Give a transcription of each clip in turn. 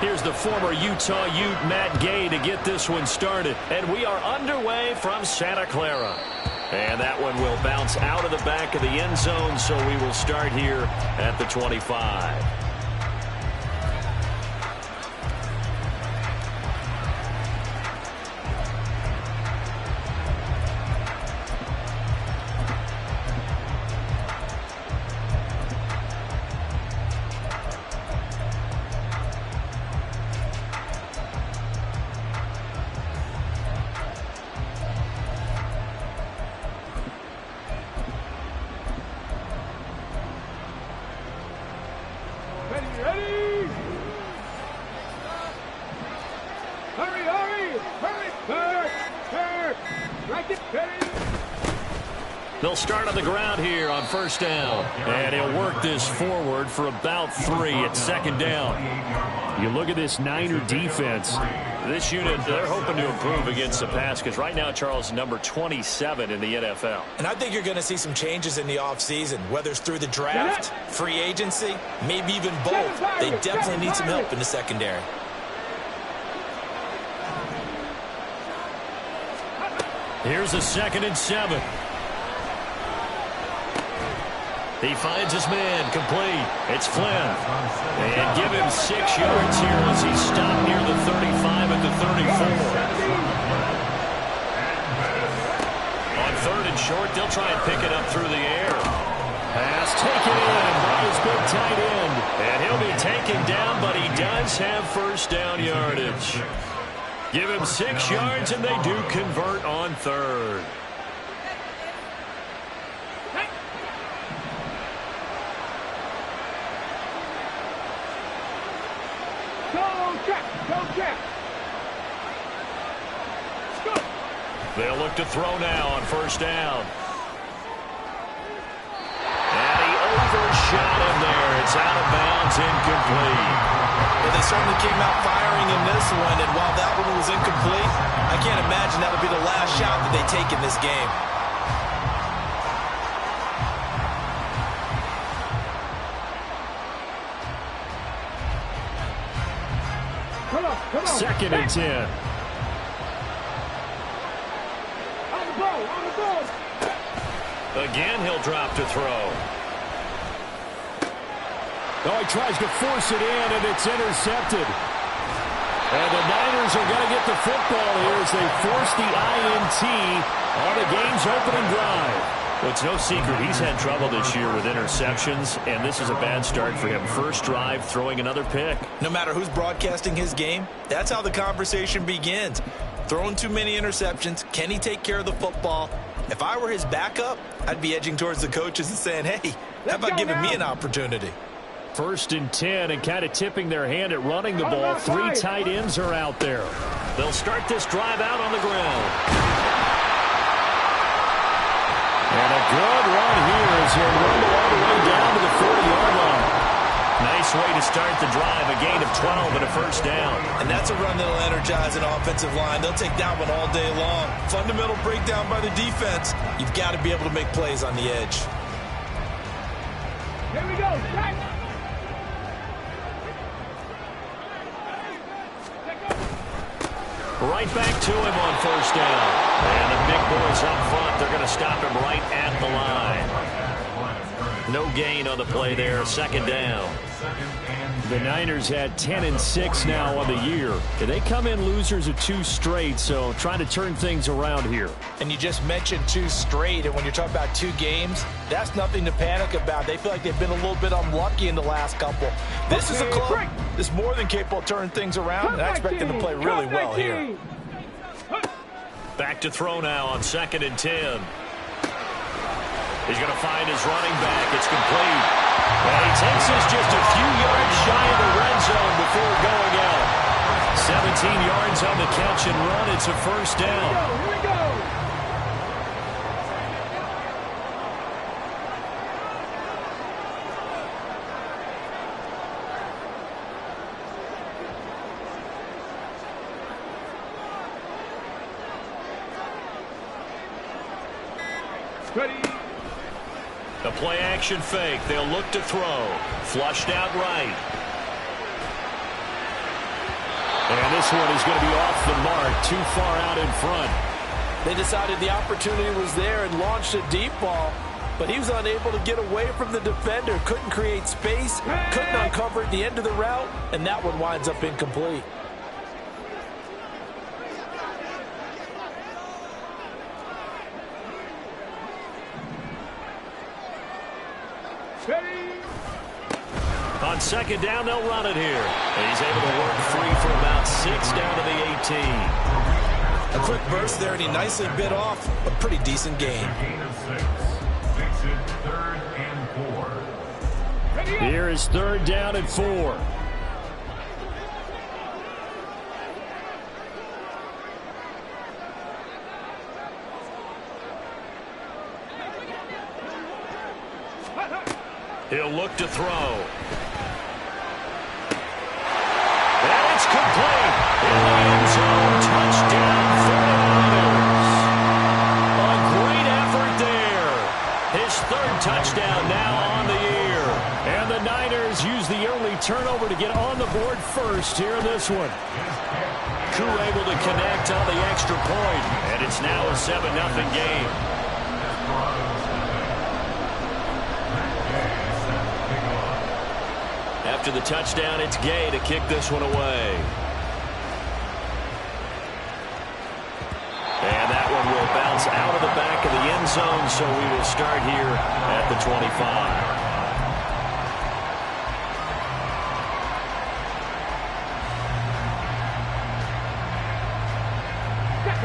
Here's the former Utah Ute, Matt Gay, to get this one started. And we are underway from Santa Clara. And that one will bounce out of the back of the end zone, so we will start here at the 25. They'll start on the ground here on first down. And he'll work this forward for about 3 at second down. You look at this Niner defense. This unit, they're hoping to improve against the pass because right now, Charles, number 27 in the NFL. And I think you're going to see some changes in the offseason, whether it's through the draft, free agency, maybe even both. They definitely need some help in the secondary. Here's a 2nd and 7. He finds his man, complete. It's Flynn. And give him 6 yards here as he stopped near the 35 at the 34. On 3rd and short, they'll try and pick it up through the air. Pass taken in by his big tight end. And he'll be taken down, but he does have first down yardage. Give him 6 yards, and they do convert on 3rd. They'll look to throw now on first down. And he overshot him there. It's out of bounds, incomplete. Well, they certainly came out firing in this one, and while that one was incomplete, I can't imagine that'll be the last shot that they take in this game. Come on. 2nd and 10. Again, he'll drop to throw. Oh, he tries to force it in, and it's intercepted. And the Niners are going to get the football here as they force the INT on the game's opening drive. Well, it's no secret he's had trouble this year with interceptions, and this is a bad start for him. First drive, throwing another pick. No matter who's broadcasting his game, that's how the conversation begins. Throwing too many interceptions, can he take care of the football? If I were his backup, I'd be edging towards the coaches and saying, hey, how about giving me an opportunity? 1st and 10, and kind of tipping their hand at running the ball. 3 tight ends are out there. They'll start this drive out on the ground. And a good run here as he'll run all the way down to the 40-yard line. Nice way to start the drive, a gain of 12 and a first down. And that's a run that'll energize an offensive line. They'll take that one all day long. Fundamental breakdown by the defense. You've got to be able to make plays on the edge. Here we go. Right back to him on first down. And the big boys up front, they're going to stop him right at the line. No gain on the play there, 2nd down. The Niners had 10-6 now on the year. They come in losers of 2 straight, so trying to turn things around here. And you just mentioned 2 straight, and when you're talking about 2 games, that's nothing to panic about. They feel like they've been a little bit unlucky in the last couple. This is a club that's more than capable of turning things around, and I expect them to play really well here. Back to throw now on 2nd and 10. He's going to find his running back. It's complete. And he takes us just a few yards shy of the red zone before going out. 17 yards on the catch and run. It's a first down. Here we go. Ready. The play action fake. They'll look to throw. Flushed out right. And this one is going to be off the mark, too far out in front. They decided the opportunity was there and launched a deep ball, but he was unable to get away from the defender, couldn't create space, couldn't uncover at the end of the route, and that one winds up incomplete. On second down, they'll run it here. And he's able to work free for about 6 down to the 18. A quick burst there, and he nicely bit off a pretty decent gain. Here is 3rd down and 4. He'll look to throw. And it's complete. In the end zone, touchdown 49ers. A great effort there. His 3rd touchdown now on the year. And the Niners use the early turnover to get on the board first here in this one. Koo able to connect on the extra point. And it's now a 7-0 game. After the touchdown, it's Gay to kick this one away. And that one will bounce out of the back of the end zone, so we will start here at the 25.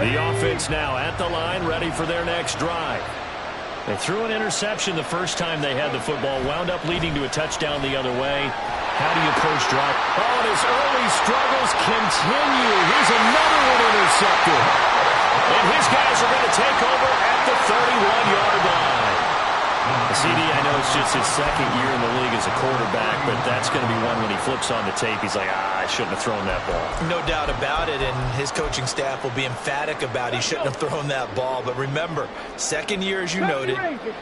The offense now at the line, ready for their next drive. They threw an interception the first time they had the football, wound up leading to a touchdown the other way. How do you approach drive? Oh, and his early struggles continue. Here's another one intercepted. And his guys are going to take over at the 31-yard line. CD, I know it's just his 2nd year in the league as a quarterback, but that's going to be one when he flips on the tape. He's like, I shouldn't have thrown that ball. No doubt about it, and his coaching staff will be emphatic about he shouldn't have thrown that ball. But remember, 2nd year, as you noted,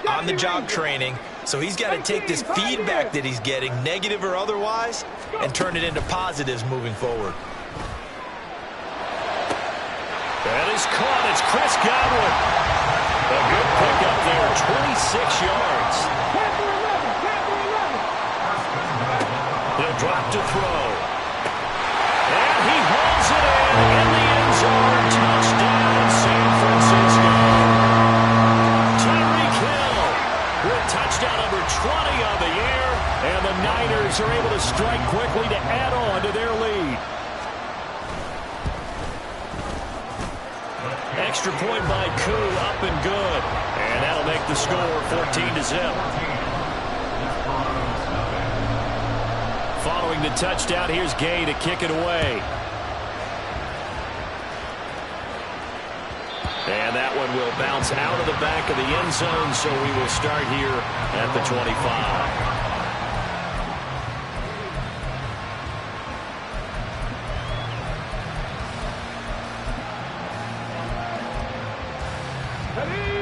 on-the-job training, so he's got to take this feedback that he's getting, negative or otherwise, and turn it into positives moving forward. That is caught. It's Chris Godwin. A good pickup there, 26 yards. He'll drop to throw. And he hauls it in the end zone. Touchdown, San Francisco. Tyreek Hill with touchdown number 20 on the year. And the Niners are able to strike quickly to add on to their lead. Extra point by Koo, up and good. And that'll make the score 14-0. Following the touchdown, here's Gay to kick it away. And that one will bounce out of the back of the end zone, so we will start here at the 25.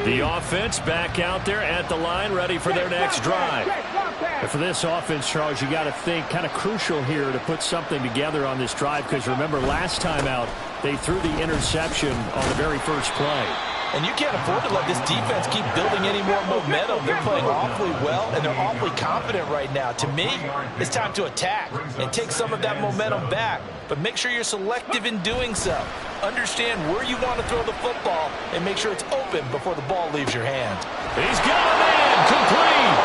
The offense back out there at the line, ready for their next drive. And for this offense, Charles, you got to think kind of crucial here to put something together on this drive, because remember last time out they threw the interception on the very first play. And you can't afford to let this defense keep building any more momentum. They're playing awfully well, and they're awfully confident right now. To me, it's time to attack and take some of that momentum back. But make sure you're selective in doing so. Understand where you want to throw the football and make sure it's open before the ball leaves your hand. He's got a man, complete.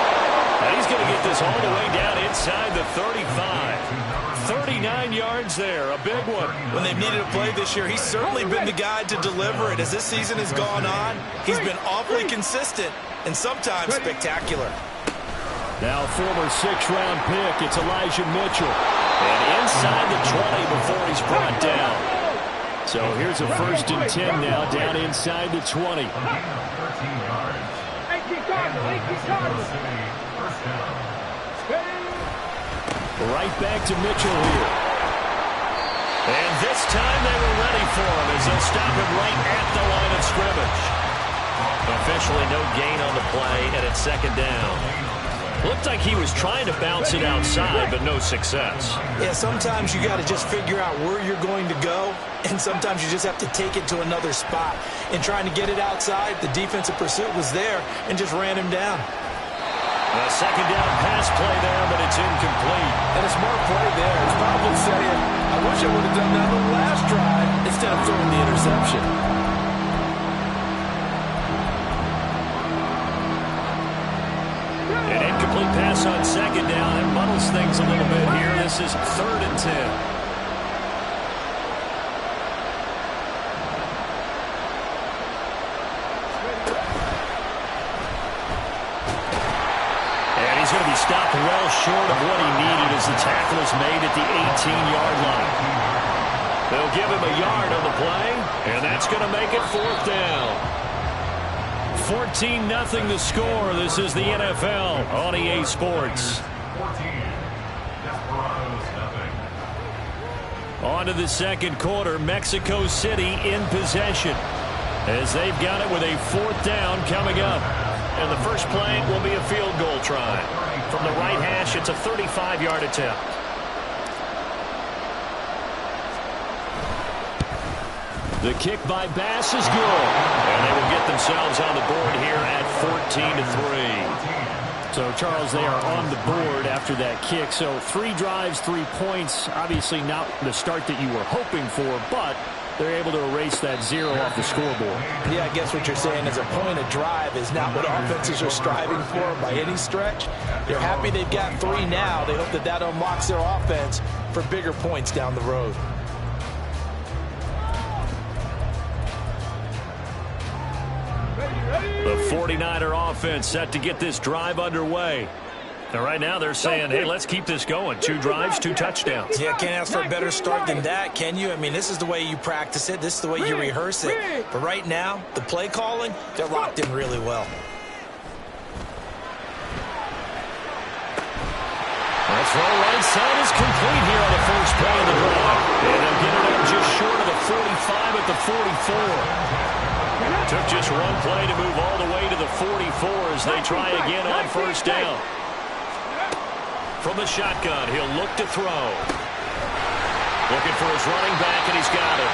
And he's going to get this all the way down inside the 35. 39 yards there, a big one. When they've needed a play this year, he's certainly been the guy to deliver it. As this season has gone on, he's been awfully consistent and sometimes spectacular. Now former 6th-round pick, it's Elijah Mitchell. And inside the 20 before he's brought down. So here's a 1st and 10 now, down inside the 20. Right back to Mitchell here. And this time they were ready for him as they'll stop him right at the line of scrimmage. Officially no gain on the play, and it's 2nd down. Looked like he was trying to bounce it outside, but no success. Yeah, sometimes you got to just figure out where you're going to go, and sometimes you just have to take it to another spot. In trying to get it outside, the defensive pursuit was there and just ran him down. A second down pass play there, but it's incomplete. And a smart play there. It's probably saying, I wish I would have done that on the last drive instead of throwing the interception. An incomplete pass on second down. It muddles things a little bit here. This is 3rd and 10. He's going to be stopped well short of what he needed as the tackle is made at the 18-yard line. They'll give him a yard on the play, and that's going to make it 4th down. 14-0 the score. This is the NFL on EA Sports. On to the second quarter. Mexico City in possession as they've got it with a 4th down coming up. And the first play will be a field goal try. From the right hash, it's a 35-yard attempt. The kick by Bass is good. And they will get themselves on the board here at 14-3. So, Charles, they are on the board after that kick. So 3 drives, 3 points. Obviously not the start that you were hoping for, but they're able to erase that 0 off the scoreboard. Yeah, I guess what you're saying is a point of drive is not what offenses are striving for by any stretch. They're happy they've got 3 now. They hope that that unlocks their offense for bigger points down the road. The 49er offense set to get this drive underway. And right now they're saying, hey, let's keep this going. 2 drives, 2 touchdowns. Yeah, can't ask for a better start than that, can you? I mean, this is the way you practice it. This is the way you rehearse it. But right now, the play calling, they're locked in really well. That throw right side is complete here on the first play of the drive. And they'll get it up just short of the 45 at the 44. Took just 1 play to move all the way to the 44 as they try again on first down. From the shotgun, he'll look to throw. Looking for his running back, and he's got it.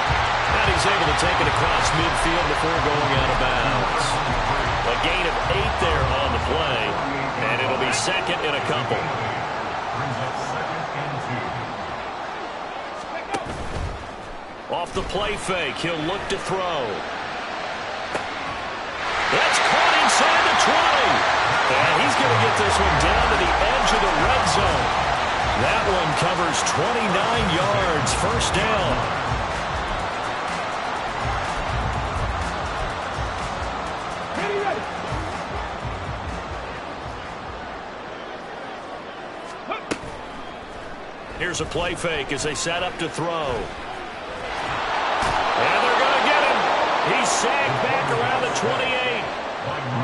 And he's able to take it across midfield before going out of bounds. A gain of 8 there on the play, and it'll be 2nd and a couple. Off the play fake, he'll look to throw. That's caught inside the 20. And he's going to get this one down to the edge of the red zone. That one covers 29 yards. First down. Here's a play fake as they set up to throw. And they're going to get him. He's sagged back around the 28.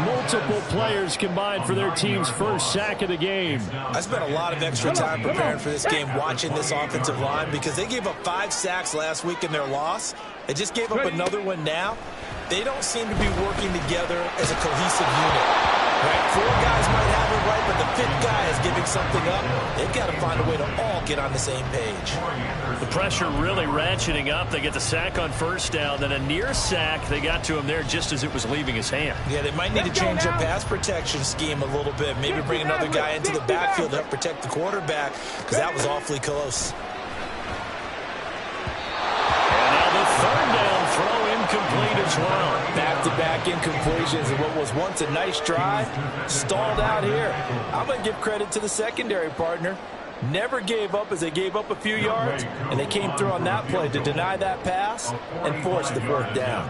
Multiple players combined for their team's first sack of the game. I spent a lot of extra time preparing for this game, watching this offensive line, because they gave up 5 sacks last week in their loss. They just gave up another one now. They don't seem to be working together as a cohesive unit. Right? 4 guys might have it right, but the 5th guy is giving something up. They've got to find a way to all get on the same page. The pressure really ratcheting up. They get the sack on first down, then a near sack. They got to him there just as it was leaving his hand. Yeah, they might need to change their pass protection scheme a little bit. Maybe bring another guy into the backfield to help protect the quarterback, because that was awfully close. And now the 3rd down throw incomplete as well. Back-to-back incompletions and what was once a nice drive stalled out here. I'm going to give credit to the secondary partner. Never gave up as they gave up a few yards, and they came through on that play to deny that pass and force the 4th down.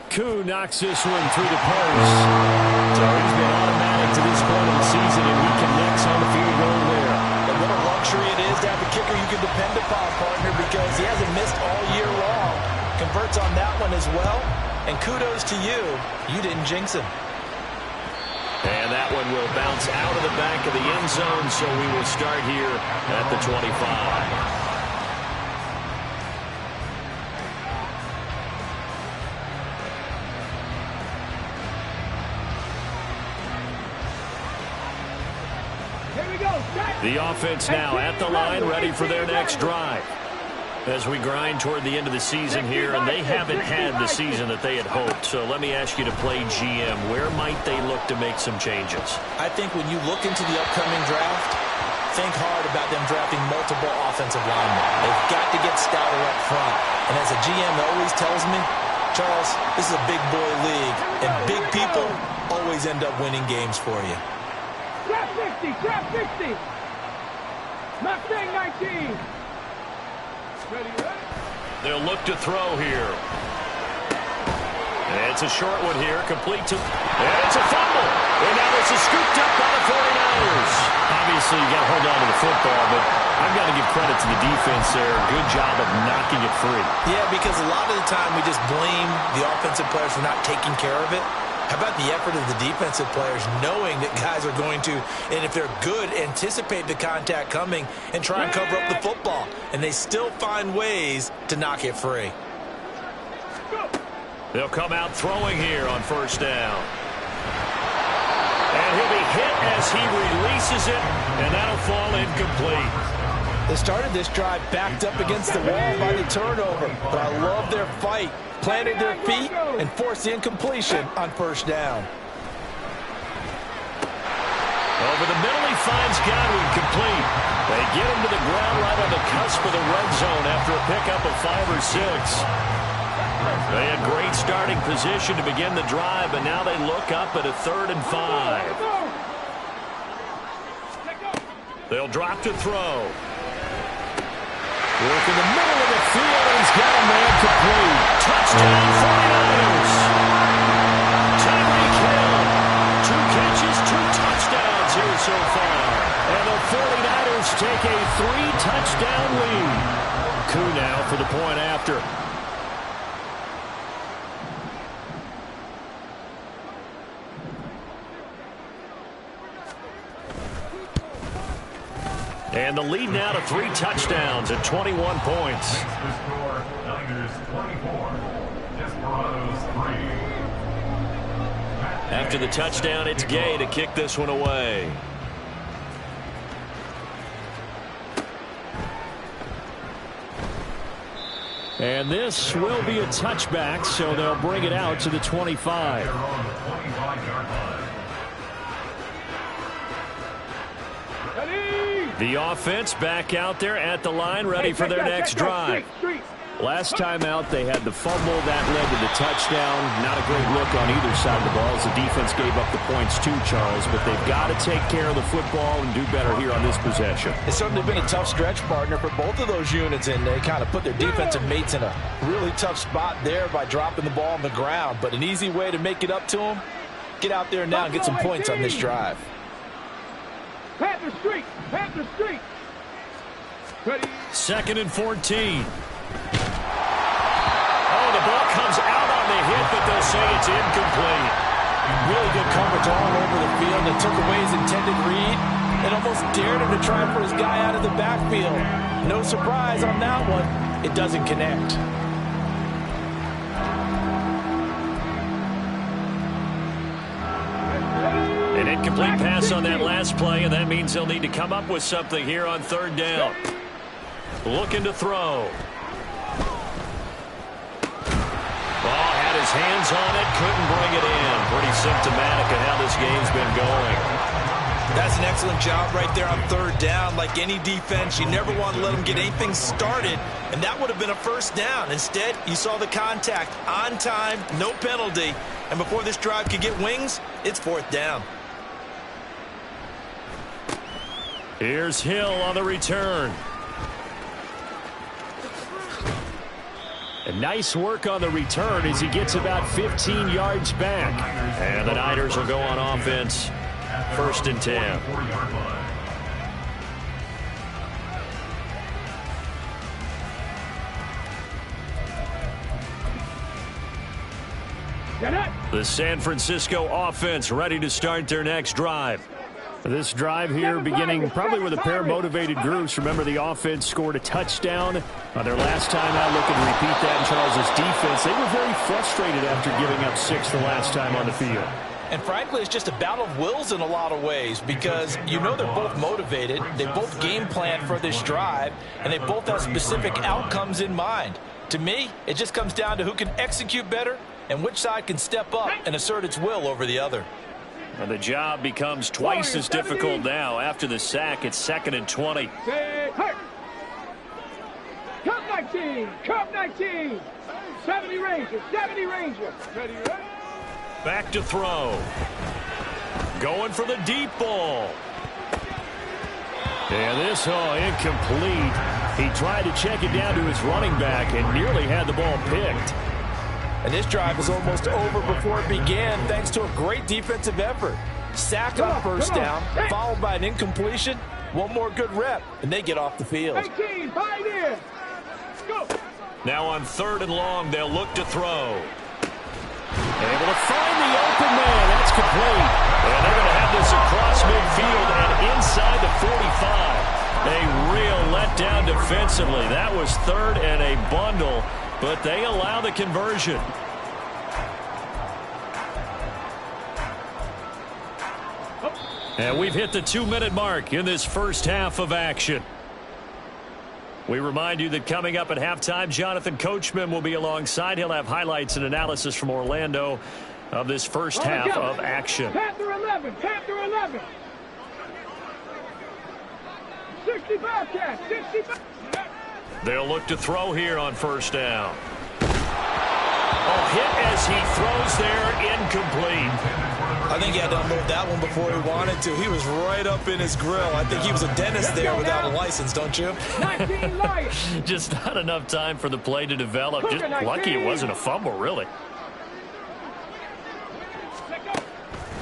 Koo knocks this one through the post. So he's been automatic to this point of the season, and he connects on the field goal there. And what a luxury it is to have a kicker you can depend upon, partner, because he hasn't missed all year long. Converts on that one as well. And kudos to you. You didn't jinx him. And that one will bounce out of the back of the end zone, so we will start here at the 25. The offense now at the line, ready for their next drive. As we grind toward the end of the season here, and they haven't had the season that they had hoped. So let me ask you to play GM. Where might they look to make some changes? I think when you look into the upcoming draft, think hard about them drafting multiple offensive linemen. They've got to get stouter up front. And as a GM always tells me, Charles, this is a big boy league, and big people always end up winning games for you. Trap 60, trap 60. Mustang 19. Ready, ready. They'll look to throw here. And it's a short one here, complete to... And it's a fumble. And now this is scooped up by the 49ers. Obviously, you got to hold on to the football, but I've got to give credit to the defense there. Good job of knocking it free. Yeah, because a lot of the time we just blame the offensive players for not taking care of it. How about the effort of the defensive players knowing that guys are going to, and if they're good, anticipate the contact coming and try and cover up the football. And they still find ways to knock it free. They'll come out throwing here on first down. And he'll be hit as he releases it, and that'll fall incomplete. They started this drive backed up against the wall by the turnover, but I love their fight. Planted their feet and forced the incompletion on first down. Over the middle, he finds Godwin complete. They get him to the ground right on the cusp of the red zone after a pickup of 5 or 6. They had great starting position to begin the drive, but now they look up at a 3rd and 5. They'll drop to throw. Work in the middle of the field, and he's got a man complete. Touchdown, 49ers. Tyreek Hill. 2 catches, 2 touchdowns here so far. And the 49ers take a 3-touchdown lead. Coup now for the point after. And the lead now to 3 touchdowns at 21 points. Niners 24, Desperados 3. After the touchdown, it's Gay to kick this one away. And this will be a touchback, so they'll bring it out to the 25. The offense back out there at the line, ready for their next drive. Last time out, they had the fumble that led to the touchdown. Not a great look on either side of the ball as the defense gave up the points too, Charles. But they've got to take care of the football and do better here on this possession. It's certainly been a tough stretch, partner, for both of those units, and they kind of put their defensive mates in a really tough spot there by dropping the ball on the ground. But an easy way to make it up to them, get out there now and get some points on this drive. Panther Street, Panther Street. Ready. 2nd and 14. Oh, the ball comes out on the hit, but they'll say it's incomplete. Really good coverage all over the field that took away his intended read and almost dared him to try for his guy out of the backfield. No surprise on that one. It doesn't connect. An incomplete pass on that last play, and that means they'll need to come up with something here on 3rd down. Looking to throw. Ball had his hands on it, couldn't bring it in. Pretty symptomatic of how this game's been going. That's an excellent job right there on 3rd down. Like any defense, you never want to let them get anything started, and that would have been a first down. Instead, you saw the contact on time, no penalty, and before this drive could get wings, it's 4th down. Here's Hill on the return. And nice work on the return as he gets about 15 yards back. And the Niners will go on offense. 1st and 10. The San Francisco offense ready to start their next drive. This drive here beginning probably with a pair of motivated groups. Remember, the offense scored a touchdown on their last time out. Looking to repeat that in Charles's defense. They were very frustrated after giving up 6 the last time on the field. And frankly, it's just a battle of wills in a lot of ways because you know they're both motivated, they both game plan for this drive, and they both have specific outcomes in mind. To me, it just comes down to who can execute better and which side can step up and assert its will over the other. And the job becomes twice as difficult now. After the sack, it's 2nd and 20. Cup 19, Cup 19. 70 Rangers, 70 Rangers. Ready, ready? Back to throw. Going for the deep ball. And this, incomplete. He tried to check it down to his running back and nearly had the ball picked. And this drive is almost over before it began thanks to a great defensive effort. Sack on first down, followed by an incompletion. One more good rep, and they get off the field. 18, bind in. Go. Now on 3rd and long, they'll look to throw. Able to find the open man. That's complete. And they're going to have this across midfield and inside the 45. A real letdown defensively. That was 3rd and a bundle, but they allow the conversion. And we've hit the 2-minute mark in this first half of action. We remind you that coming up at halftime, Jonathan Coachman will be alongside. He'll have highlights and analysis from Orlando of this first half of action. Panther 11, Panther 11. 65 catch, 65. They'll look to throw here on first down. Oh, hit as he throws there, incomplete. I think he had to unload that one before he wanted to. He was right up in his grill. I think he was a dentist there without a license, don't you? 19 Lions. Just not enough time for the play to develop. Just lucky it wasn't a fumble, really.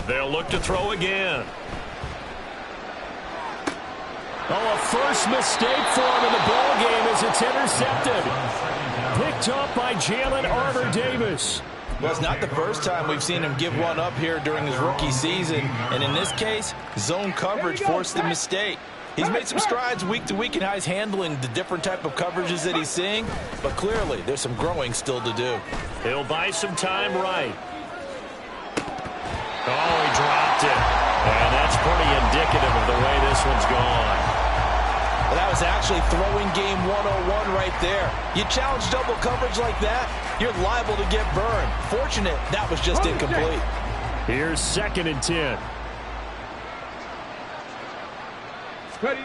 They'll look to throw again. Oh, a first mistake for him in the ball game as it's intercepted. Picked up by Jalen Armour-Davis. Well, it's not the first time we've seen him give one up here during his rookie season. And in this case, zone coverage forced the mistake. He's made some strides week to week in how he's handling the different type of coverages that he's seeing. But clearly, there's some growing still to do. He'll buy some time right. Oh, he dropped it. And that's pretty indicative of the way this one's gone. Well, that was actually throwing game 101 right there. You challenge double coverage like that, you're liable to get burned. Fortunate, that was just incomplete. Here's 2nd and 10. Ready.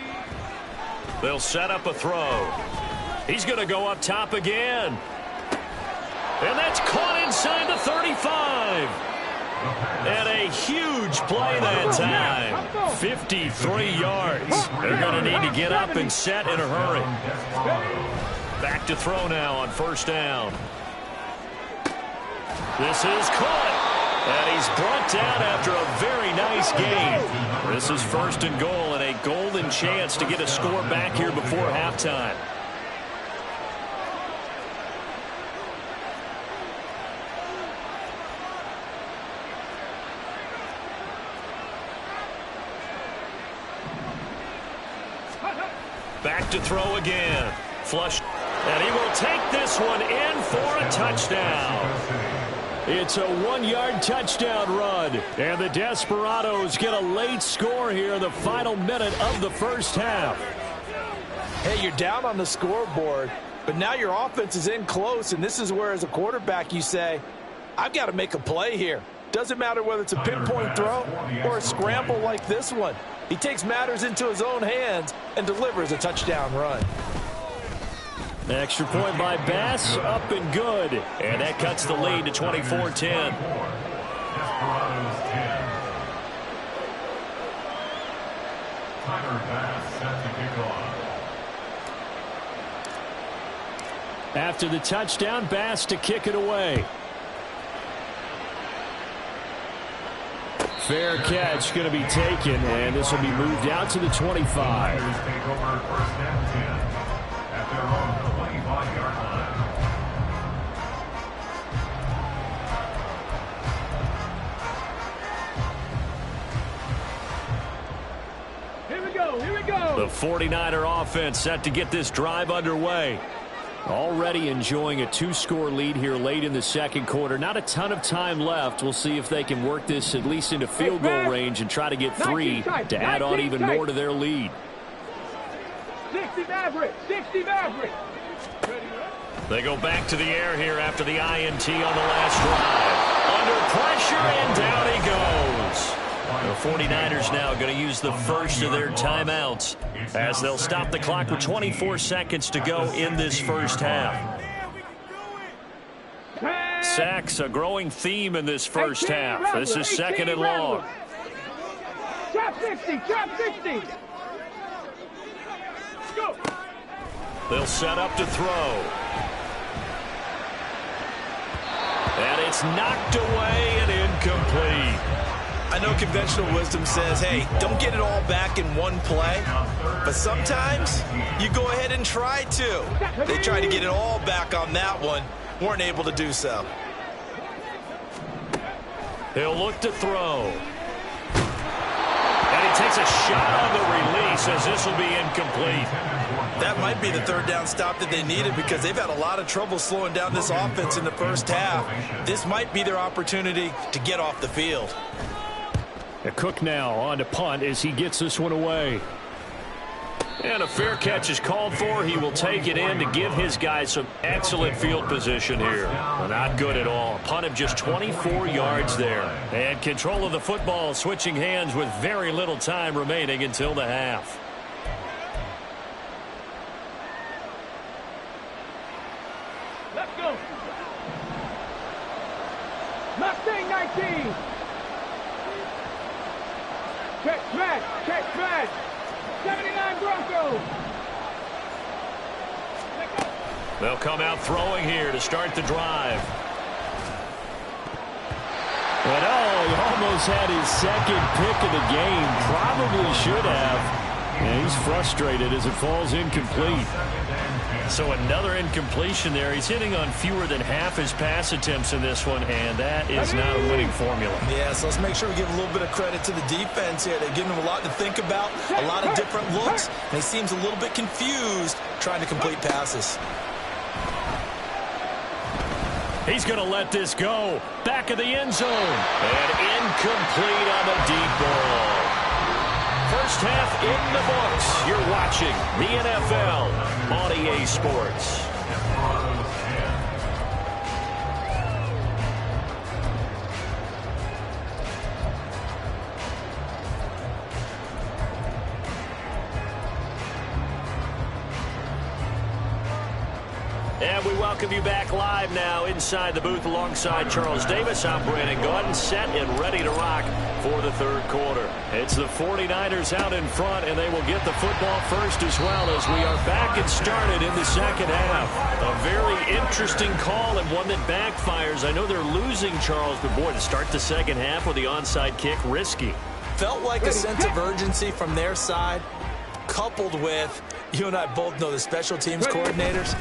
They'll set up a throw. He's going to go up top again. And that's caught inside the 35. And a huge play that time. 53 yards. They're going to need to get up and set in a hurry. Back to throw now on first down. This is caught. And he's brought down after a very nice game. This is 1st and goal and a golden chance to get a score back here before halftime. Back to throw again. Flush. And he will take this one in for a touchdown. It's a 1-yard touchdown run. And the Desperados get a late score here in the final minute of the first half. Hey, you're down on the scoreboard, but now your offense is in close, and this is where, as a quarterback, you say, I've got to make a play here. Doesn't matter whether it's a pinpoint throw or a scramble like this one. He takes matters into his own hands and delivers a touchdown run. Extra point by Bass, up and good. And that cuts the lead to 24-10. Desperados 10. Tyler Bass set to kick off. After the touchdown, Bass to kick it away. Fair catch going to be taken, and this will be moved out to the 25. Tigers take over 1st and 10 at their own 25-yard line. Here we go, here we go. The 49er offense set to get this drive underway. Already enjoying a 2-score lead here late in the second quarter. Not a ton of time left. We'll see if they can work this at least into field goal range and try to get 3 to add on even more to their lead. 60 Maverick, 60 Maverick. They go back to the air here after the INT on the last drive. Under pressure, and down he goes. The 49ers now going to use the first of their timeouts as they'll stop the clock with 24 seconds to go in this first half. Sacks, a growing theme in this first half. This is second and long. Trap 60, trap 60. Go. They'll set up to throw. And it's knocked away and incomplete. I know conventional wisdom says, hey, don't get it all back in one play. But sometimes you go ahead and try to. They tried to get it all back on that one. Weren't able to do so. He'll look to throw. And he takes a shot on the release as this will be incomplete. That might be the third down stop that they needed because they've had a lot of trouble slowing down this offense in the first half. This might be their opportunity to get off the field. Cook now on to punt as he gets this one away. And a fair catch is called for. He will take it in to give his guys some excellent field position here. Well, not good at all. Punt of just 24 yards there. And control of the football switching hands with very little time remaining until the half. Let's go. Mustang 19. Check smash, check smash. 79 Broncos. They'll come out throwing here to start the drive. But he almost had his second pick of the game. Probably should have. And he's frustrated as it falls incomplete. So another incompletion there. He's hitting on fewer than half his pass attempts in this one, and that is not a winning formula. Yeah, so let's make sure we give a little bit of credit to the defense here. They're giving him a lot to think about, a lot of different looks, and he seems a little bit confused trying to complete passes. He's going to let this go. Back of the end zone. And incomplete on the deep ball. First half in the books. You're watching the NFL on EA Sports. And we welcome you back live now inside the booth alongside Charles Davis. I'm Brandon Gordon, set and ready to rock for the third quarter. It's the 49ers out in front, and they will get the football first as well as we are back and started in the second half. A very interesting call and one that backfires. I know they're losing, Charles, but boy, to start the second half with the onside kick, risky. Felt like a sense of urgency from their side, coupled with, you and I both know the special teams coordinators.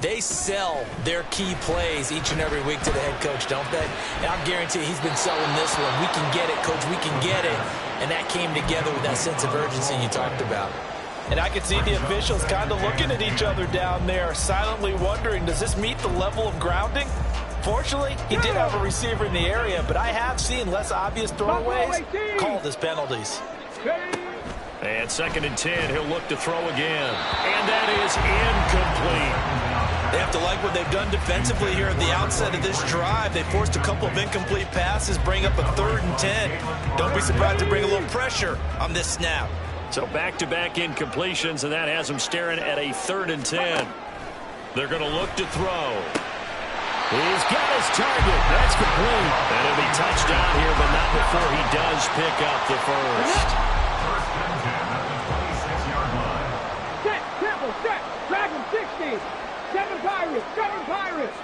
They sell their key plays each and every week to the head coach, don't they? And I guarantee he's been selling this one. We can get it, coach. We can get it. And that came together with that sense of urgency you talked about. And I could see the officials kind of looking at each other down there, silently wondering, does this meet the level of grounding? Fortunately, he did have a receiver in the area, but I have seen less obvious throwaways called as penalties. And second and 10, he'll look to throw again. And that is incomplete. They have to like what they've done defensively here at the outset of this drive. They forced a couple of incomplete passes, bring up a 3rd and 10. Don't be surprised to bring a little pressure on this snap. So back-to-back incompletions, and that has them staring at a 3rd and 10. They're going to look to throw. He's got his target. That's complete. And it'll be touchdown here, but not before he does pick up the first. First and 10 at the 26-yard line. Set, triple, set, Dragon 60. 7 Pirates, 7 Pirates.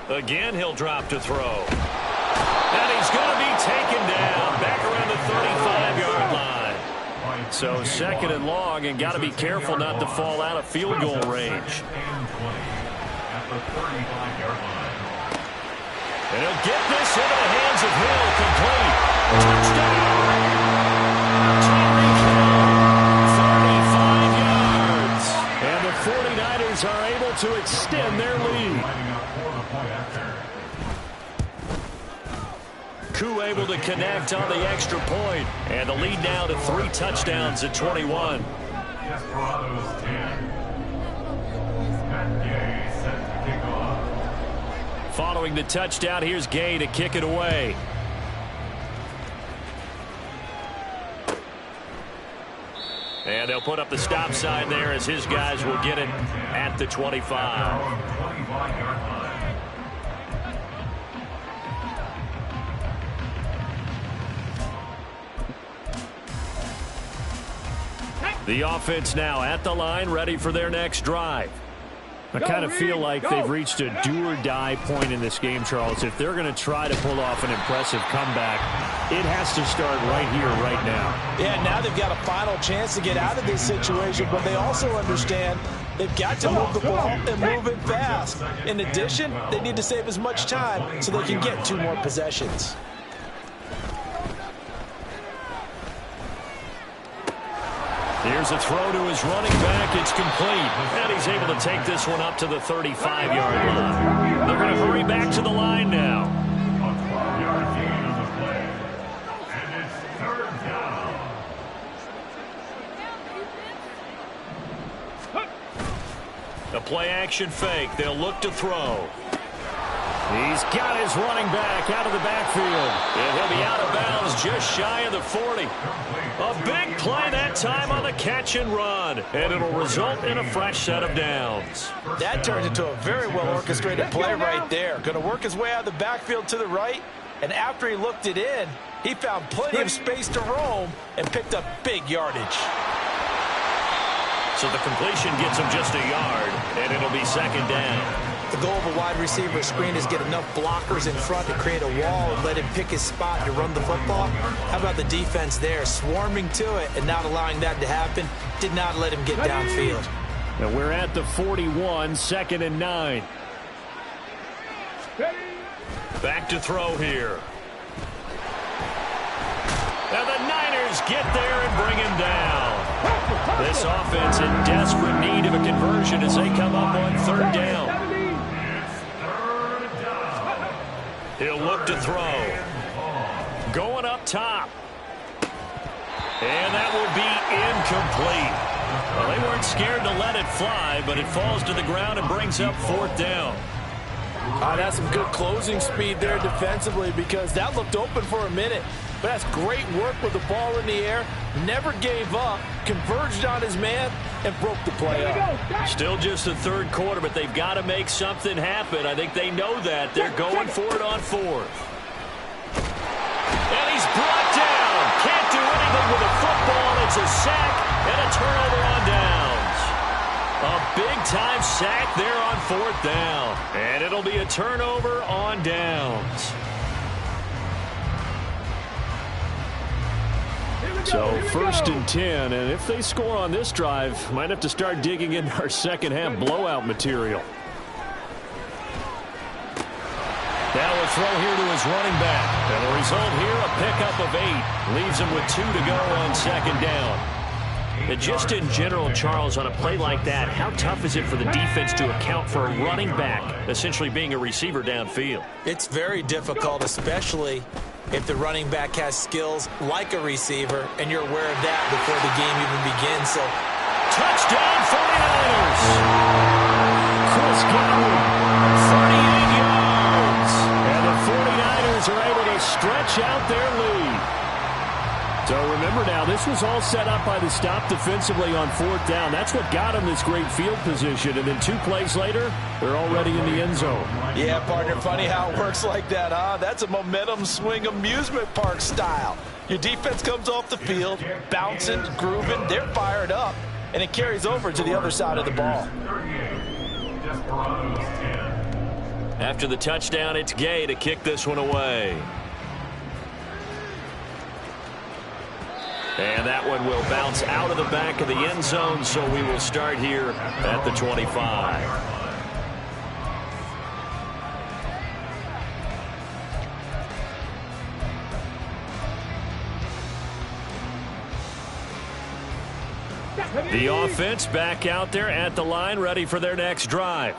Again, he'll drop to throw. And he's going to be taken down back around the 35-yard line. So second and long, and got to be careful not to fall out of field goal range. At the 35-yard line. And he'll get this into the hands of Hill, complete. Touchdown! Tyreek Hill, 35 yards. And the 49ers are able to connect on the extra point. And the lead now to 3 touchdowns at 21. Desperados 10. Matt Gay set to kick off. Following the touchdown, here's Gay to kick it away. And they'll put up the stop sign there as his guys will get it at the 25. The offense now at the line, ready for their next drive. I kind of feel like they've reached a do-or-die point in this game, Charles. If they're going to try to pull off an impressive comeback, it has to start right here, right now. Yeah, now they've got a final chance to get out of this situation, but they also understand they've got to move the ball and move it fast. In addition, they need to save as much time so they can get 2 more possessions. Here's a throw to his running back. It's complete. And he's able to take this one up to the 35-yard line. They're going to hurry back to the line now. A 12-yard gain on the play. And it's 3rd down. A play-action fake. They'll look to throw. He's got his running back out of the backfield. And he'll be out of bounds just shy of the 40. A big play that time on the catch and run. And it'll result in a fresh set of downs. That turned into a very well-orchestrated play right there. Going to work his way out of the backfield to the right. And after he looked it in, he found plenty of space to roam and picked up big yardage. So the completion gets him just a yard, and it'll be 2nd down. The goal of a wide receiver screen is get enough blockers in front to create a wall and let him pick his spot to run the football. How about the defense there, swarming to it and not allowing that to happen? Did not let him get downfield. And we're at the 41, 2nd and 9. Back to throw here. And the Niners get there and bring him down. This offense in desperate need of a conversion as they come up on 3rd down. He'll look to throw. Going up top. And that will be incomplete. Well, they weren't scared to let it fly, but it falls to the ground and brings up 4th down. That's some good closing speed there defensively because that looked open for a minute. But that's great work with the ball in the air. Never gave up, converged on his man, and broke the play up. Still just the 3rd quarter, but they've got to make something happen. I think they know that. They're going for it on 4th. And he's brought down. Can't do anything with the football. It's a sack and a turnover on downs. A big-time sack there on 4th down. And it'll be a turnover on downs. So 1st and 10, and if they score on this drive, might have to start digging in our second-half blowout material. Now a throw here to his running back. And the result here, a pickup of 8. Leaves him with 2 to go on 2nd down. And just in general, Charles, on a play like that, how tough is it for the defense to account for a running back essentially being a receiver downfield? It's very difficult, especially if the running back has skills like a receiver, and you're aware of that before the game even begins. So, touchdown 49ers! Chris Godwin, 38 yards! And the 49ers are able to stretch out their lead. So remember now, this was all set up by the stop defensively on 4th down. That's what got them this great field position. And then 2 plays later, they're already in the end zone. Yeah, partner, funny how it works like that, huh? That's a momentum swing amusement park style. Your defense comes off the field, bouncing, grooving, they're fired up, and it carries over to the other side of the ball. After the touchdown, it's Gay to kick this one away. And that one will bounce out of the back of the end zone, so we will start here at the 25. The offense back out there at the line, ready for their next drive.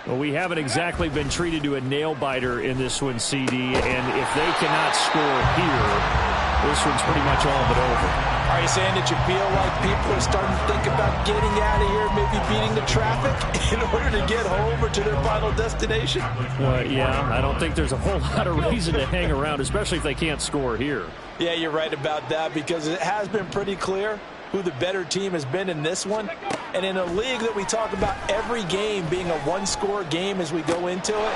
Well, we haven't exactly been treated to a nail-biter in this one, CD, and if they cannot score here, this one's pretty much all but over. Are you saying that you feel like people are starting to think about getting out of here, maybe beating the traffic in order to get home or to their final destination? Yeah, I don't think there's a whole lot of reason to hang around, especially if they can't score here. Yeah, you're right about that, because it has been pretty clear who the better team has been in this one. And in a league that we talk about every game being a one-score game as we go into it,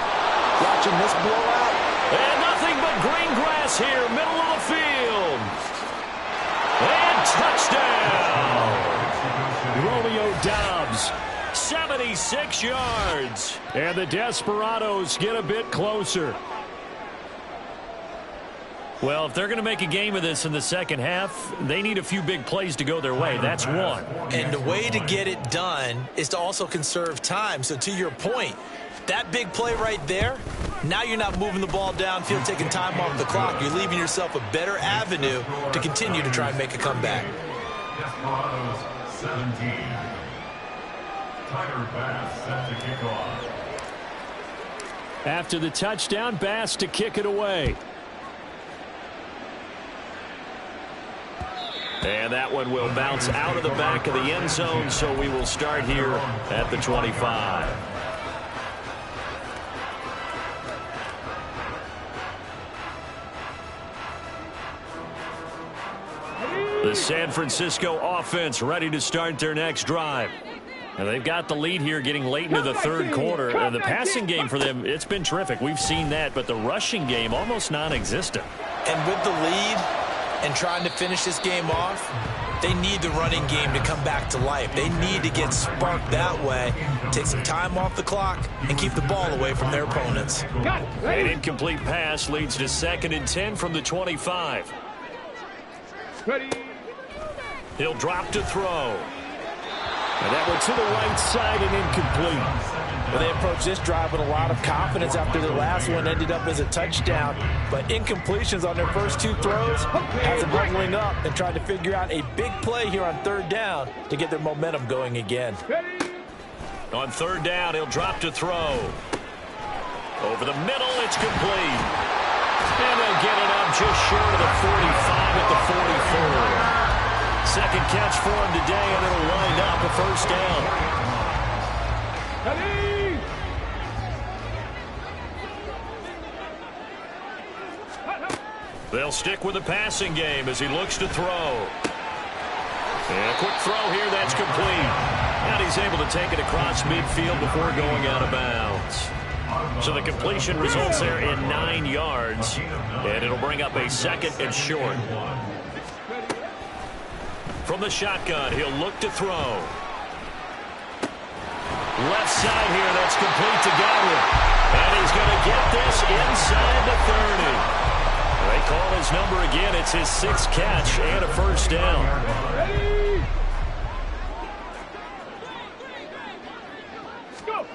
watching this blowout. And nothing but green grass here, middle of the field. And touchdown. Romeo Doubs. 76 yards. And the Desperados get a bit closer. Well, if they're going to make a game of this in the second half, they need a few big plays to go their way. That's one. And the way to get it done is to also conserve time. So to your point, that big play right there, now you're not moving the ball downfield, taking time off the clock. You're leaving yourself a better avenue to continue to try and make a comeback. Desperados 17. Tyler Bass set to kick off. After the touchdown, Bass to kick it away. And that one will bounce out of the back of the end zone, so we will start here at the 25. The San Francisco offense ready to start their next drive. And they've got the lead here getting late into the third quarter. And the passing game for them, it's been terrific. We've seen that, but the rushing game almost non-existent. And with the lead and trying to finish this game off, they need the running game to come back to life. They need to get sparked that way, take some time off the clock, and keep the ball away from their opponents. An incomplete pass leads to 2nd and 10 from the 25. Ready. He'll drop to throw. And that one to the right side and incomplete. Well, they approached this drive with a lot of confidence after the last one ended up as a touchdown. But incompletions on their first two throws has them leveling up and trying to figure out a big play here on 3rd down to get their momentum going again. On 3rd down, he'll drop to throw. Over the middle, it's complete. And they'll get it up just short of the 45 at the 44. Second catch for him today, and it'll wind up a 1st down. Ready. They'll stick with the passing game as he looks to throw. And a quick throw here, that's complete. And he's able to take it across midfield before going out of bounds. So the completion results there in 9 yards, and it'll bring up a 2nd and short. From the shotgun, he'll look to throw. Left side here, that's complete to Godwin. And he's going to get this inside the 30. They call his number again. It's his 6th catch and a 1st down. Ready. Go.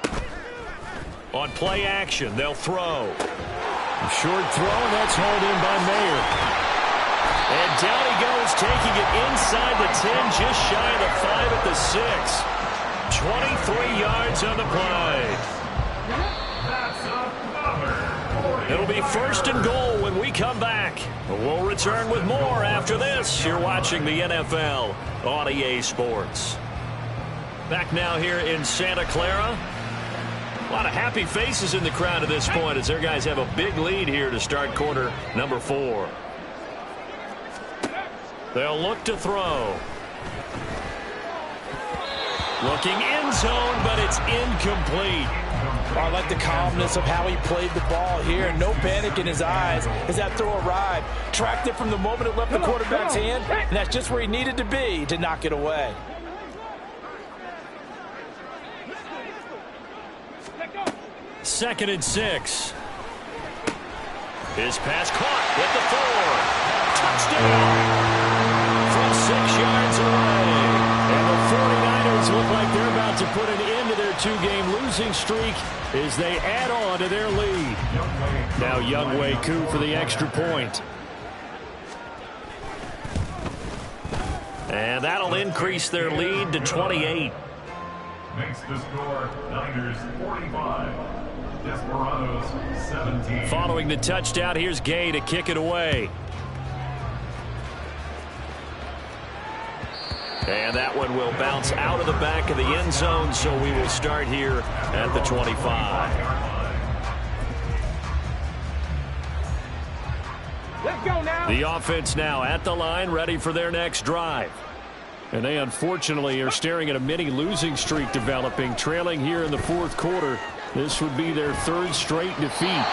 On play action, they'll throw. A short throw, and that's hauled in by Mayer. And down he goes, taking it inside the 10, just shy of the 5 at the 6. 23 yards on the play. It'll be 1st and goal when we come back. We'll return with more after this. You're watching the NFL on EA Sports. Back now here in Santa Clara. A lot of happy faces in the crowd at this point as their guys have a big lead here to start quarter number 4. They'll look to throw. Looking end zone, but it's incomplete. I like the calmness of how he played the ball here. No panic in his eyes as that throw arrived. Tracked it from the moment it left the quarterback's hand, and that's just where he needed to be to knock it away. Second and 6. His pass caught with the 4. Touchdown from 6 yards away. And the 49ers look like they're about to put an end to their 2-game losing streak as they add on to their lead. Now Younghoe Koo for the extra point. And that'll increase their lead to 28. makes the score Niners 45, Desperados 17. Following the touchdown, here's Gay to kick it away. And that one will bounce out of the back of the end zone, so we will start here at the 25. Let's go now. The offense now at the line, ready for their next drive. And they unfortunately are staring at a mini losing streak developing, trailing here in the fourth quarter. This would be their third straight defeat.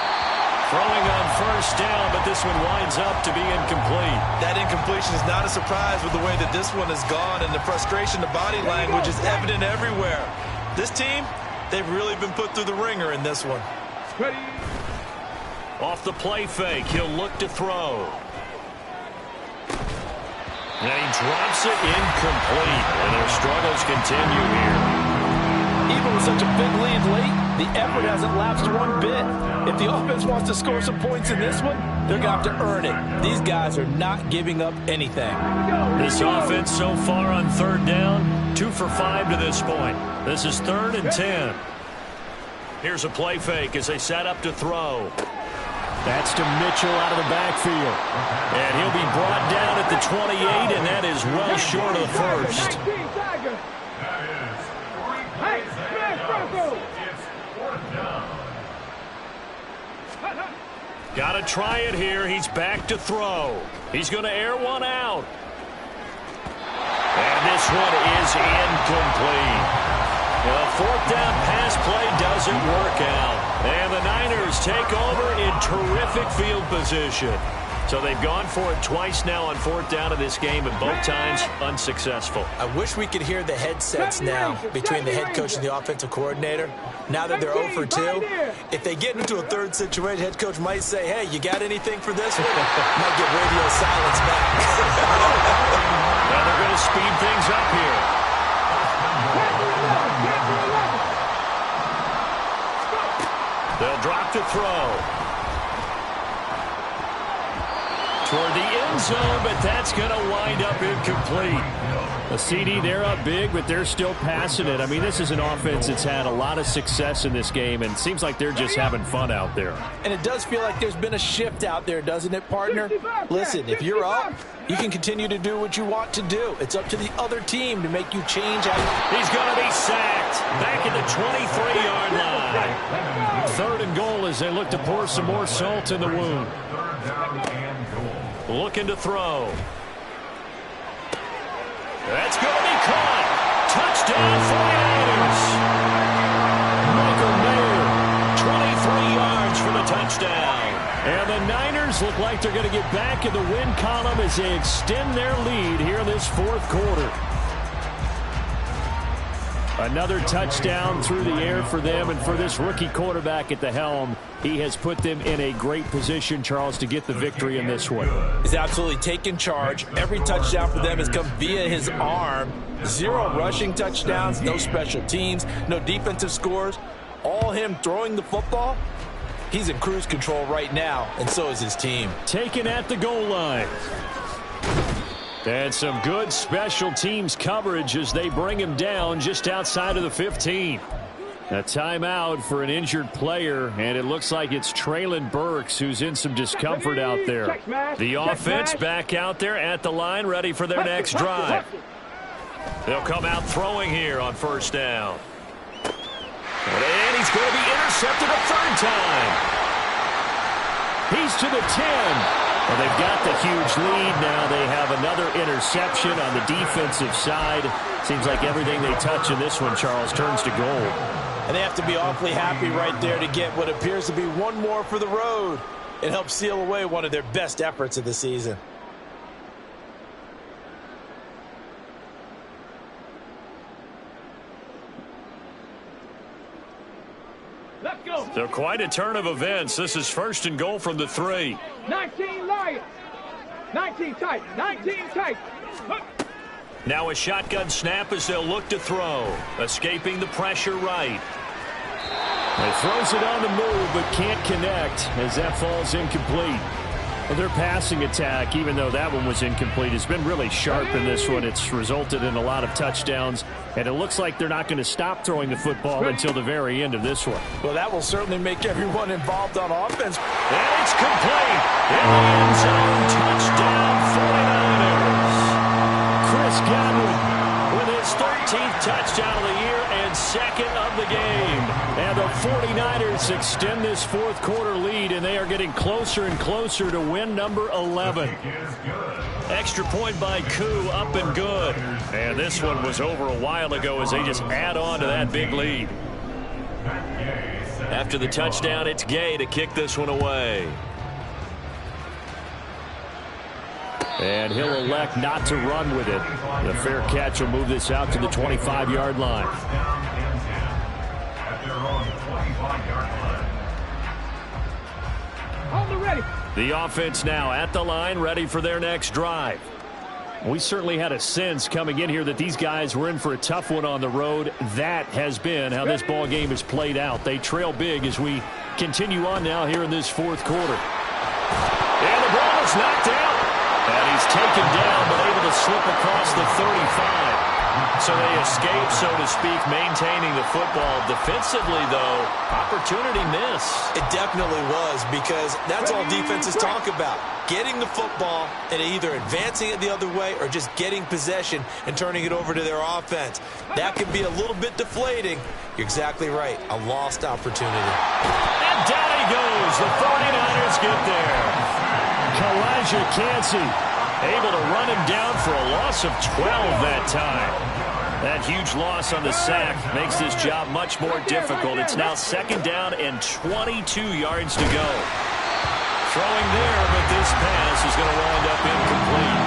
Throwing on first down, but this one winds up to be incomplete. That incompletion is not a surprise with the way that this one has gone, and the frustration, the body language is evident everywhere. This team, they've really been put through the ringer in this one. Ready. Off the play fake, he'll look to throw. And he drops it incomplete, and their struggles continue here. Even with such a big lead late, the effort hasn't lapsed one bit. If the offense wants to score some points in this one, they're going to have to earn it. These guys are not giving up anything. This offense so far on third down, 2 for 5 to this point. This is 3rd and 10. Here's a play fake as they set up to throw. That's to Mitchell out of the backfield. And he'll be brought down at the 28, and that is well short of the first. Hey, smash Bronco. It's 4th down. Got to try it here. He's back to throw. He's going to air one out. And this one is incomplete. The 4th down pass play doesn't work out. And the Niners take over in terrific field position. So they've gone for it twice now on 4th down in this game, and both times unsuccessful. I wish we could hear the headsets now between the head coach and the offensive coordinator. Now that they're 0 for 2, if they get into a third situation, head coach might say, hey, you got anything for this one? Might get radio silence back. Now they're going to speed things up here. They'll drop to throw. Toward the end zone, but that's going to wind up incomplete. A CD, they're up big, but they're still passing it. I mean, this is an offense that's had a lot of success in this game, and it seems like they're just having fun out there. And it does feel like there's been a shift out there, doesn't it, partner? Listen, if you're up, you can continue to do what you want to do. It's up to the other team to make you change out. He's going to be sacked back at the 23-yard line. 3rd and goal as they look to pour some more salt in the wound. 3rd down and goal. Looking to throw. That's going to be caught. Touchdown 49ers. Michael Mayer, 23 yards for the touchdown. And the Niners look like they're going to get back in the win column as they extend their lead here in this 4th quarter. Another touchdown through the air for them, and for this rookie quarterback at the helm, he has put them in a great position, Charles, to get the victory in this one. He's absolutely taken charge. Every touchdown for them has come via his arm. 0 rushing touchdowns, no special teams, no defensive scores. All him throwing the football. He's in cruise control right now, and so is his team. Taken at the goal line. And some good special teams coverage as they bring him down just outside of the 15. A timeout for an injured player, and it looks like it's Traylon Burks who's in some discomfort out there. The offense back out there at the line, ready for their next drive. They'll come out throwing here on first down. And he's going to be intercepted a 3rd time. He's to the 10. Well, they've got the huge lead now. They have another interception on the defensive side. Seems like everything they touch in this one, Charles, turns to gold. And they have to be awfully happy right there to get what appears to be one more for the road. It helps seal away one of their best efforts of the season. Let's go. So quite a turn of events. This is 1st and goal from the 3. 19 Lions. 19 tight. 19 tight. Now a shotgun snap as they'll look to throw. Escaping the pressure right. He throws it on the move but can't connect as that falls incomplete. Well, their passing attack, even though that one was incomplete, has been really sharp in this one. It's resulted in a lot of touchdowns, and it looks like they're not going to stop throwing the football until the very end of this one. Well, that will certainly make everyone involved on offense. And it's complete. In the end zone, touchdown 49ers. Chris Godwin with his 13th touchdown of the year and second of the game. And the 49ers extend this fourth quarter lead, and they are getting closer and closer to win number 11. Extra point by Koo, up and good. And this one was over a while ago as they just add on to that big lead. After the touchdown, it's Gay to kick this one away. And he'll elect not to run with it. The fair catch will move this out to the 25-yard line. The offense now at the line, ready for their next drive. We certainly had a sense coming in here that these guys were in for a tough one on the road. That has been how this ball game has played out. They trail big as we continue on now here in this fourth quarter. And the ball is knocked out. And he's taken down, but able to slip across the 35. So they escape, so to speak, maintaining the football. Defensively, though, opportunity miss. It definitely was, because that's all defenses talk about. Getting the football and either advancing it the other way or just getting possession and turning it over to their offense. That can be a little bit deflating. You're exactly right. A lost opportunity. And down he goes. The 49ers get there. Kalijah Kancey able to run him down for a loss of 12 that time. That huge loss on the sack makes this job much more difficult. It's now second down and 22 yards to go. Throwing there, but this pass is going to wind up incomplete.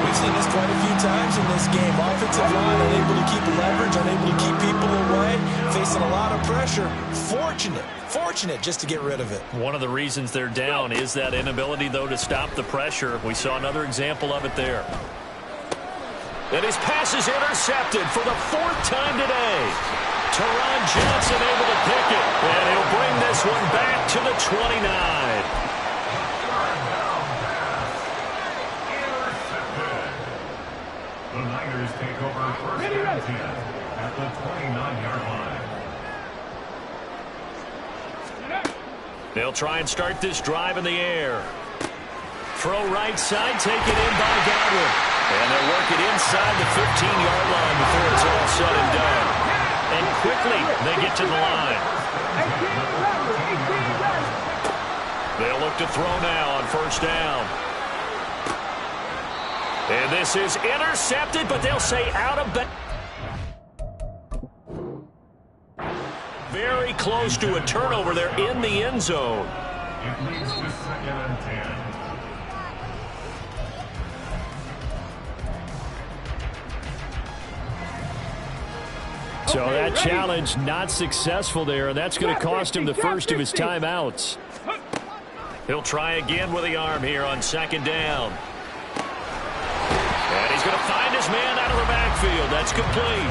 We've seen this quite a few times in this game. Offensive line unable to keep leverage, unable to keep people away, facing a lot of pressure. Fortunate just to get rid of it. One of the reasons they're down is that inability, though, to stop the pressure. We saw another example of it there. And his pass is intercepted for the fourth time today. Teron Johnson able to pick it, and he'll bring this one back to the 29. The Niners take over first and 10 at the 29-yard line. They'll try and start this drive in the air. Throw right side, take it in by Godwin. And they'll work it inside the 15-yard line before it's all said and done. And quickly, they get to the line. They'll look to throw now on first down. And this is intercepted, but they'll say out of bounds. Very close to a turnover there in the end zone. It leads to second and 10. So that challenge not successful there, and that's going to cost him the first of his timeouts. He'll try again with the arm here on second down. And he's going to find his man out of the backfield. That's complete.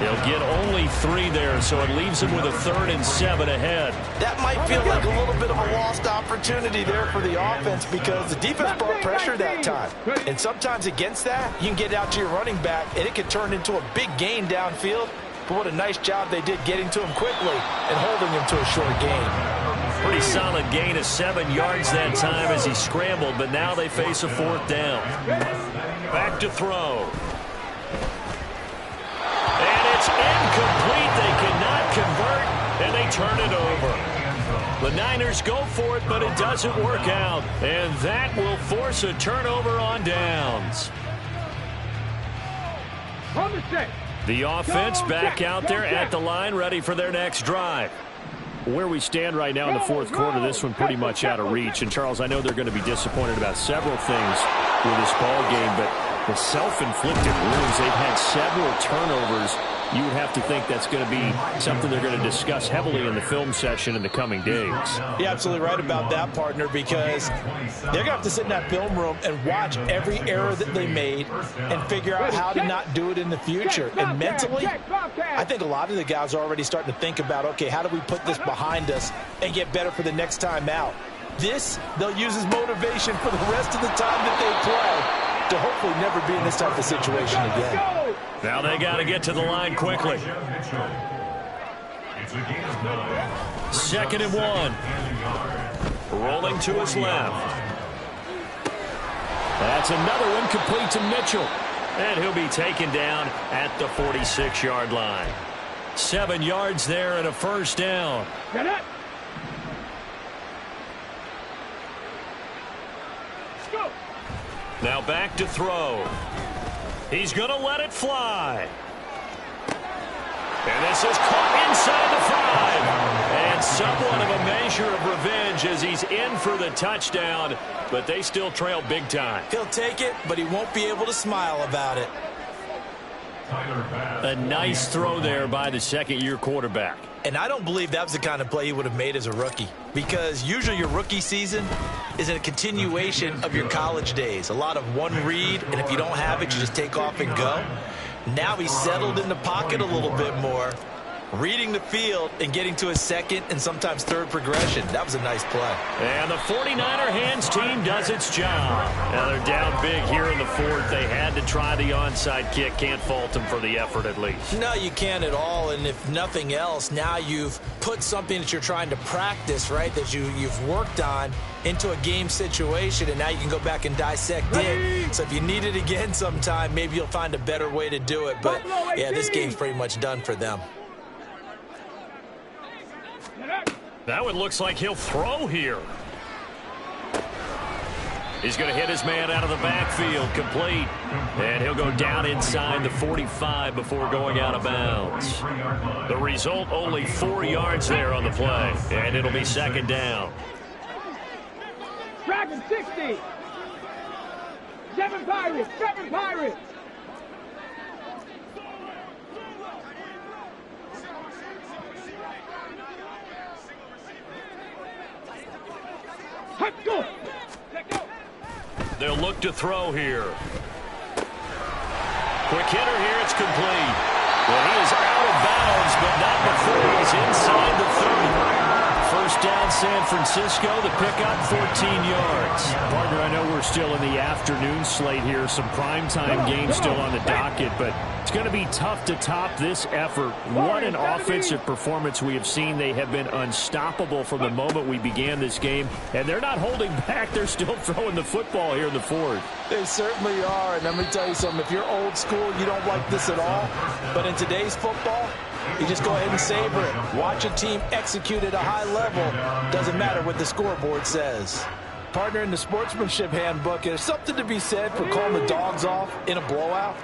He'll get only 3 there, so it leaves him with a 3rd and 7 ahead. That might feel like a little bit of a lost opportunity there for the offense, because the defense brought pressure that time. And sometimes against that, you can get out to your running back, and it can turn into a big gain downfield. But what a nice job they did getting to him quickly and holding him to a short gain. Pretty solid gain of 7 yards that time as he scrambled, but now they face a 4th down. Back to throw. And it's incomplete. They cannot convert, and they turn it over. The Niners go for it, but it doesn't work out. And that will force a turnover on downs. The offense back out there at the line, ready for their next drive. Where we stand right now in the fourth quarter, this one pretty much out of reach. And, Charles, I know they're going to be disappointed about several things with this ball game, but the self-inflicted wounds, they've had several turnovers. You would have to think that's going to be something they're going to discuss heavily in the film session in the coming days. You're absolutely right about that, partner, because they're going to have to sit in that film room and watch every error that they made and figure out how to not do it in the future. And mentally, I think a lot of the guys are already starting to think about, okay, how do we put this behind us and get better for the next time out? They'll use as motivation for the rest of the time that they play to hopefully never be in this type of situation again. Now they got to get to the line quickly. Second and 1. Rolling to his left. That's another one complete to Mitchell. And he'll be taken down at the 46-yard line. 7 yards there and a first down. Get it. Go. Now back to throw. He's going to let it fly. And this is caught inside the 5. And somewhat of a measure of revenge as he's in for the touchdown. But they still trail big time. He'll take it, but he won't be able to smile about it. A nice throw there by the second-year quarterback. And I don't believe that was the kind of play he would have made as a rookie, because usually your rookie season is a continuation of your college days. A lot of one read, and if you don't have it, you just take off and go. Now he's settled in the pocket a little bit more, reading the field and getting to his second and sometimes third progression. That was a nice play. And the 49er hands team does its job. Now they're down big here in the fourth. They had to try the onside kick. Can't fault them for the effort at least. No, you can't at all. And if nothing else, now you've put something that you're trying to practice, right, that you've worked on into a game situation, and now you can go back and dissect it. So if you need it again sometime, maybe you'll find a better way to do it. But, yeah, this game's pretty much done for them. That one looks like he'll throw here. He's going to hit his man out of the backfield, complete. And he'll go down inside the 45 before going out of bounds. The result, only 4 yards there on the play. And it'll be second down. Dragon 60. 7 Pirates. 7 Pirates. Let's go. Let's go. They'll look to throw here. Quick hitter here. It's complete. Well, he is out of bounds, but not before he's inside the 30. First down, San Francisco. The pickup, 14 yards. Partner, I know we're still in the afternoon slate here. Some primetime games still on the docket, but it's going to be tough to top this effort. What an offensive performance we have seen. They have been unstoppable from the moment we began this game, and they're not holding back. They're still throwing the football here in the fourth. They certainly are, and let me tell you something. If you're old school, you don't like this at all. But in today's football, you just go ahead and savor it. Watch a team execute at a high level. Doesn't matter what the scoreboard says. Partner, in the sportsmanship handbook, there's something to be said for calling the dogs off in a blowout.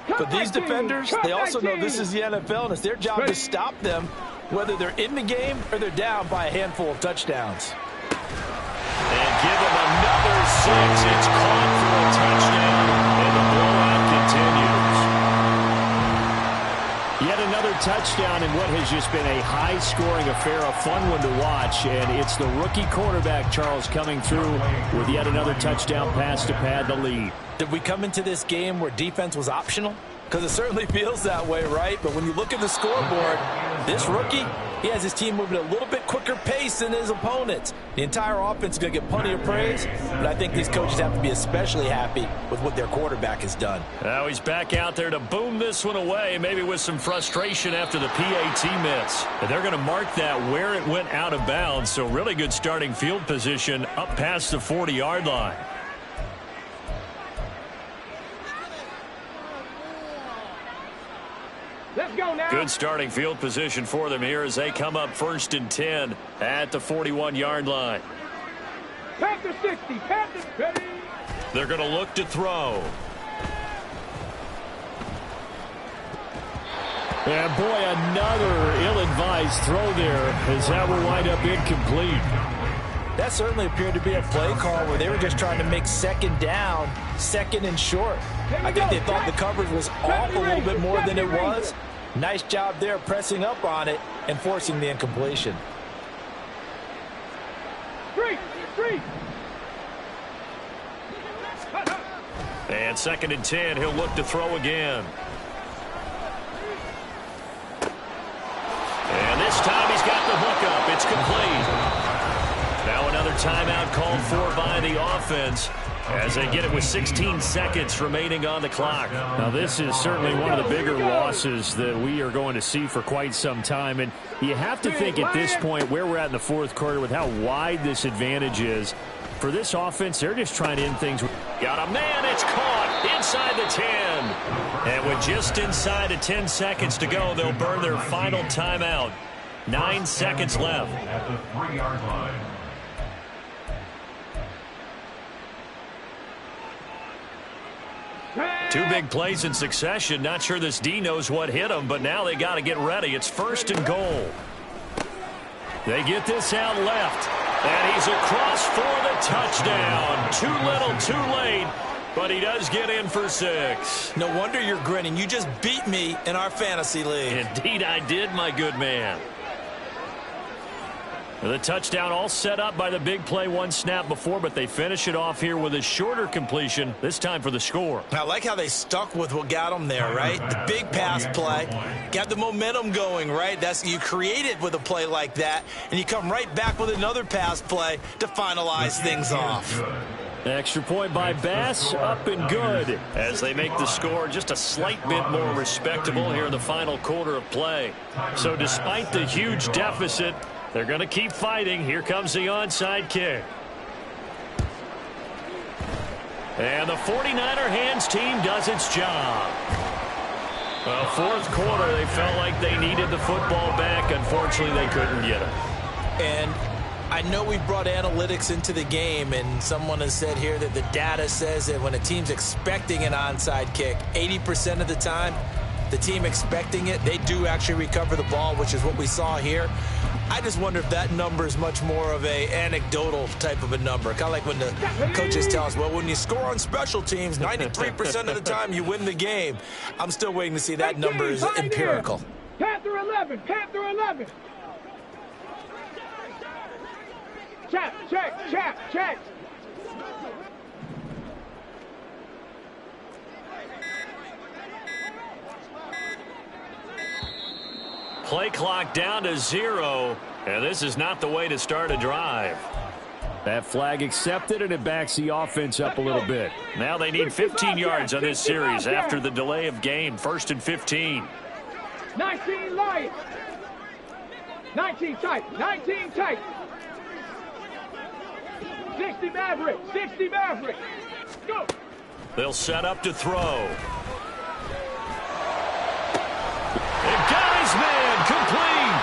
But these defenders, they also know this is the NFL, and it's their job to stop them, whether they're in the game or they're down by a handful of touchdowns. And give him another 6. It's caught for a touchdown, and the blowout continues. Yet another touchdown in what has just been a high-scoring affair, a fun one to watch, and it's the rookie quarterback, Charles, coming through with yet another touchdown pass to pad the lead. Did we come into this game where defense was optional? Because it certainly feels that way, right? But when you look at the scoreboard, this rookie, he has his team moving at a little bit quicker pace than his opponents. The entire offense is going to get plenty of praise, but I think these coaches have to be especially happy with what their quarterback has done. Now he's back out there to boom this one away, maybe with some frustration after the PAT miss. And they're going to mark that where it went out of bounds, so really good starting field position up past the 40-yard line. Let's go now. Good starting field position for them here as they come up 1st and 10 at the 41-yard line. Panther 60. Panther ready. They're going to look to throw. And boy, another ill-advised throw there as that will wind up incomplete. That certainly appeared to be a play call where they were just trying to make second down, second and short. I think they thought the coverage was off a little bit more than it was. Nice job there pressing up on it and forcing the incompletion. Three. And 2nd and 10, he'll look to throw again. And this time he's got the hook up. It's complete. Now another timeout called for by the offense as they get it with 16 seconds remaining on the clock. Now, this is certainly one of the bigger losses that we are going to see for quite some time. And you have to think at this point where we're at in the fourth quarter with how wide this advantage is. For this offense, they're just trying to end things. Got a man, it's caught inside the 10. And with just inside of 10 seconds to go, they'll burn their final timeout. 9 seconds left. At the 3-yard line. Two big plays in succession. Not sure this D knows what hit him, but now they got to get ready. It's 1st and goal. They get this out left, and he's across for the touchdown. Too little, too late, but he does get in for 6. No wonder you're grinning. You just beat me in our fantasy league. Indeed I did, my good man. The touchdown all set up by the big play one snap before, but they finish it off here with a shorter completion, this time for the score. I like how they stuck with what got them there, right? The big pass play, got the momentum going, right? You create it with a play like that, and you come right back with another pass play to finalize things off. Extra point by Bass, up and good. As they make the score just a slight bit more respectable here in the final quarter of play. So despite the huge deficit, they're going to keep fighting. Here comes the onside kick. And the 49er hands team does its job. Well, fourth quarter, they felt like they needed the football back. Unfortunately, they couldn't get it. And I know we brought analytics into the game, and someone has said here that the data says that when a team's expecting an onside kick, 80% of the time, the team expecting it, they do actually recover the ball, which is what we saw here. I just wonder if that number is much more of a anecdotal type of a number. Kind of like when the coaches tell us, well, when you score on special teams, 93% of the time you win the game. I'm still waiting to see that number is empirical. Panther 11, Panther 11. Check. Play clock down to 0, and this is not the way to start a drive. That flag accepted, and it backs the offense up a little bit. Now they need 15 yards on this series after the delay of game. 1st and 15. 19 Lions. 19 tight. 60 Maverick. Go. They'll set up to throw. And got his man complete.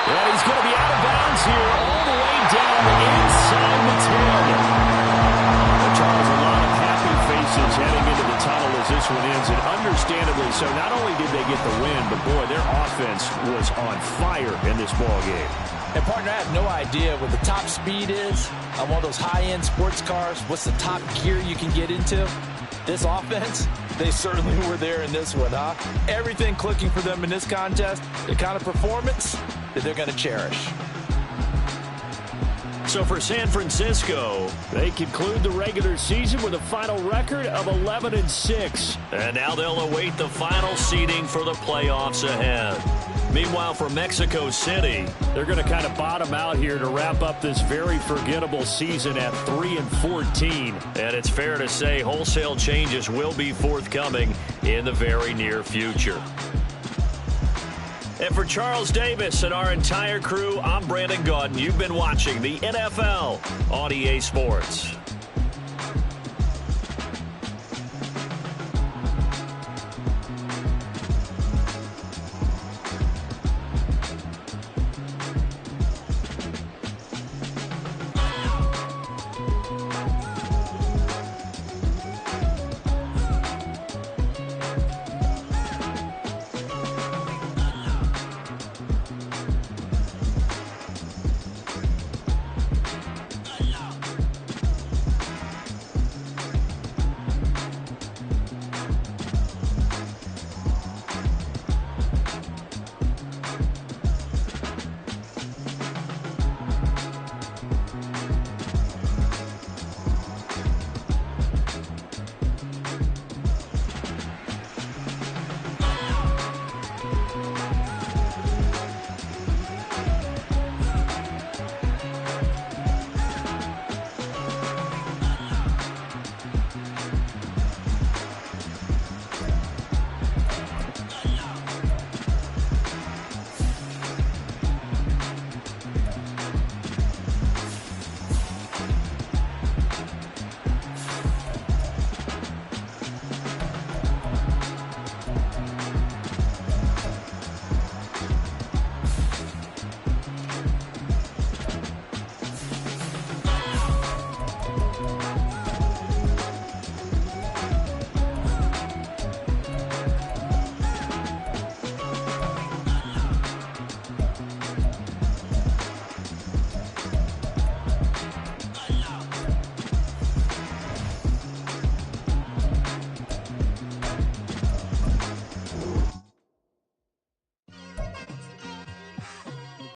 Yeah, he's going to be out of bounds here all the way down inside the 10. Well, Charles, a lot of happy faces heading into the tunnel as this one ends, and understandably so. Not only did they get the win, but boy, their offense was on fire in this ball game. And partner, I have no idea what the top speed is on one of those high-end sports cars. What's the top gear you can get into? This offense, they certainly were there in this one, huh? Everything clicking for them in this contest, the kind of performance that they're going to cherish. So for San Francisco, they conclude the regular season with a final record of 11-6. And now they'll await the final seeding for the playoffs ahead. Meanwhile, for Mexico City, they're going to kind of bottom out here to wrap up this very forgettable season at 3-14. And it's fair to say wholesale changes will be forthcoming in the very near future. And for Charles Davis and our entire crew, I'm Brandon Gaudin. You've been watching the NFL on EA Sports.